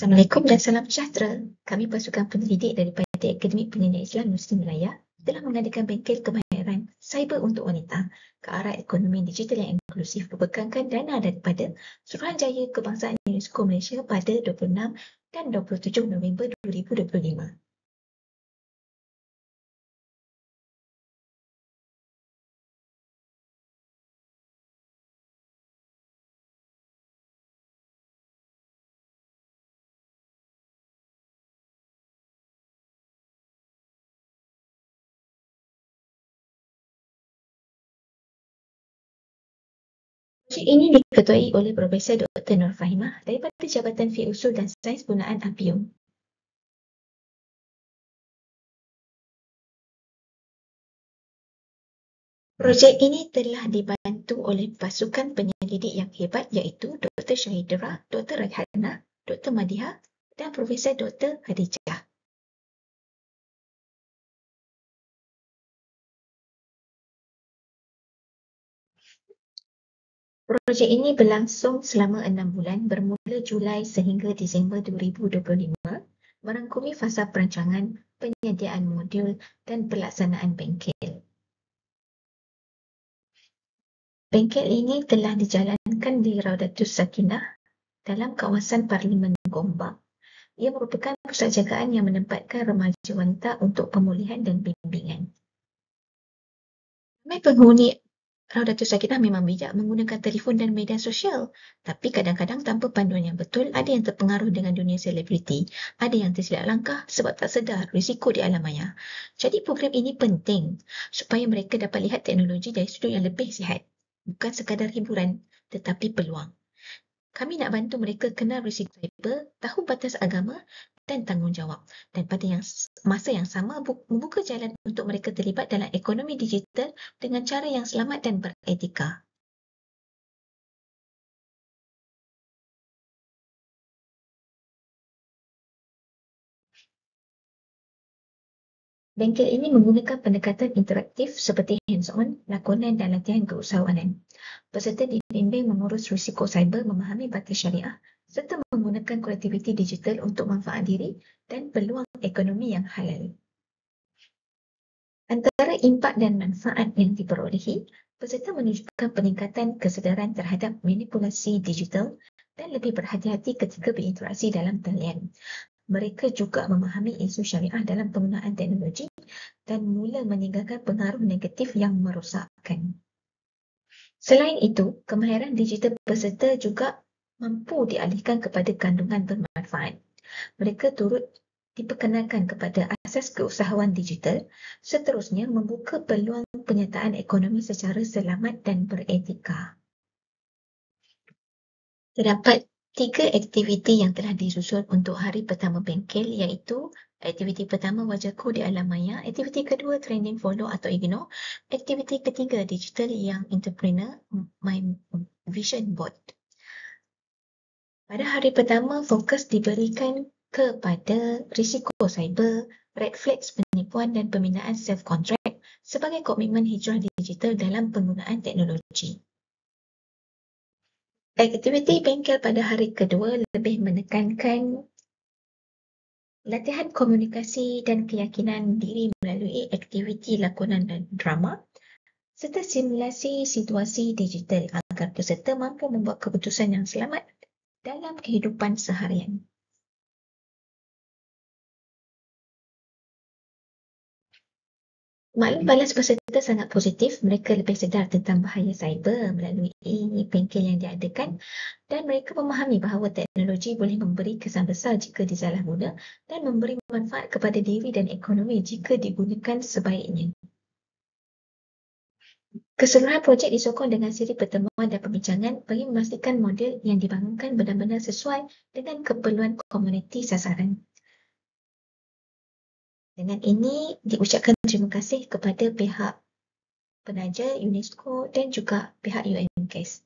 Assalamualaikum dan salam sejahtera. Kami pasukan penyelidik daripada Akademik Pendidikan Islam Muslim Melaya telah mengadakan bengkel kemahiran cyber untuk wanita ke arah ekonomi digital yang inklusif berbekalkan dana daripada Suruhanjaya Kebangsaan UNESCO Malaysia pada 26 dan 27 November 2025. Projek ini diketuai oleh Profesor Dr. Nur Fahimah daripada Jabatan Fiqh Usul dan Sains Penggunaan Appium. Projek ini telah dibantu oleh pasukan penyelidik yang hebat iaitu Dr. Syahidra, Dr. Raihana, Dr. Madiha dan Profesor Dr. Khadijah. Projek ini berlangsung selama 6 bulan bermula Julai sehingga Disember 2025, merangkumi fasa perancangan, penyediaan modul dan pelaksanaan bengkel. Bengkel ini telah dijalankan di Raudatus Sakinah dalam kawasan Parlimen Gombak. Ia merupakan pusat jagaan yang menempatkan remaja wanita untuk pemulihan dan bimbingan. Ramai penghuni Raudatus Sakinah memang bijak menggunakan telefon dan media sosial, tapi kadang-kadang tanpa panduan yang betul, ada yang terpengaruh dengan dunia selebriti, ada yang tersilap langkah sebab tak sedar risiko di alam maya. Jadi program ini penting supaya mereka dapat lihat teknologi dari sudut yang lebih sihat, bukan sekadar hiburan tetapi peluang. Kami nak bantu mereka kenal risiko cyber, tahu batas agama dan tanggungjawab, dan pada masa yang sama membuka jalan untuk mereka terlibat dalam ekonomi digital dengan cara yang selamat dan beretika. Bengkel ini menggunakan pendekatan interaktif seperti hands-on, lakonan dan latihan keusahawanan. Peserta dibimbing mengurus risiko cyber, memahami batas syariah serta menggunakan konektiviti digital untuk manfaat diri dan peluang ekonomi yang halal. Antara impak dan manfaat yang diperolehi, peserta menunjukkan peningkatan kesedaran terhadap manipulasi digital dan lebih berhati-hati ketika berinteraksi dalam talian. Mereka juga memahami isu syariah dalam penggunaan teknologi dan mula meninggalkan pengaruh negatif yang merosakkan. Selain itu, kemahiran digital peserta juga mampu dialihkan kepada kandungan bermanfaat. Mereka turut diperkenalkan kepada asas keusahawan digital, seterusnya membuka peluang penyertaan ekonomi secara selamat dan beretika. Terdapat 3 aktiviti yang telah disusun untuk hari pertama bengkel iaitu aktiviti pertama wajahku di alam maya, aktiviti kedua trending follow atau ignore, aktiviti ketiga digital yang entrepreneur, my vision board. Pada hari pertama fokus diberikan kepada risiko cyber, red flags penipuan dan pembinaan self-contract sebagai komitmen hijrah digital dalam penggunaan teknologi. Aktiviti bengkel pada hari kedua lebih menekankan latihan komunikasi dan keyakinan diri melalui aktiviti lakonan dan drama serta simulasi situasi digital agar peserta mampu membuat keputusan yang selamat dalam kehidupan seharian. Maklum balas peserta sangat positif. Mereka lebih sedar tentang bahaya cyber melalui bengkel yang diadakan dan mereka memahami bahawa teknologi boleh memberi kesan besar jika disalahguna dan memberi manfaat kepada diri dan ekonomi jika digunakan sebaiknya. Keseluruhan projek disokong dengan siri pertemuan dan perbincangan bagi memastikan model yang dibangunkan benar-benar sesuai dengan keperluan komuniti sasaran. Dengan ini diucapkan terima kasih kepada pihak penaja UNESCO dan juga pihak UNCAS.